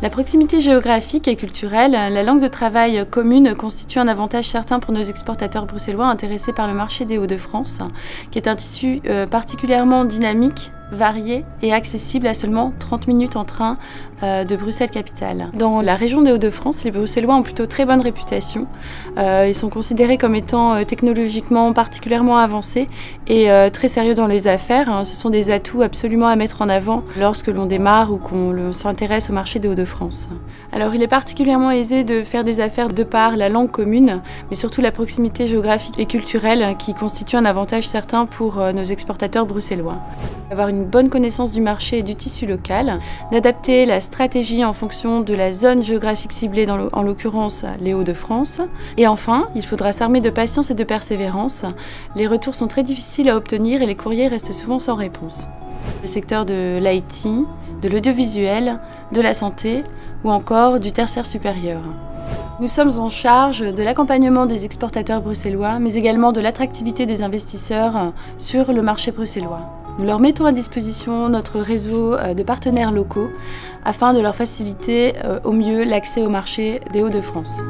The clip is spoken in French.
La proximité géographique et culturelle, la langue de travail commune constitue un avantage certain pour nos exportateurs bruxellois intéressés par le marché des Hauts-de-France, qui est un tissu particulièrement dynamique, varié et accessible à seulement 30 minutes en train de Bruxelles-Capitale. Dans la région des Hauts-de-France, les Bruxellois ont plutôt très bonne réputation. Ils sont considérés comme étant technologiquement particulièrement avancés et très sérieux dans les affaires. Ce sont des atouts absolument à mettre en avant lorsque l'on démarre ou qu'on s'intéresse au marché des Hauts-de-France. Alors il est particulièrement aisé de faire des affaires de par la langue commune, mais surtout la proximité géographique et culturelle qui constitue un avantage certain pour nos exportateurs bruxellois. Avoir une bonne connaissance du marché et du tissu local, d'adapter la stratégie en fonction de la zone géographique ciblée, en l'occurrence les Hauts-de-France. Et enfin, il faudra s'armer de patience et de persévérance. Les retours sont très difficiles à obtenir et les courriers restent souvent sans réponse. Le secteur de l'IT, de l'audiovisuel, de la santé ou encore du tertiaire supérieur. Nous sommes en charge de l'accompagnement des exportateurs bruxellois, mais également de l'attractivité des investisseurs sur le marché bruxellois. Nous leur mettons à disposition notre réseau de partenaires locaux afin de leur faciliter au mieux l'accès au marché des Hauts-de-France.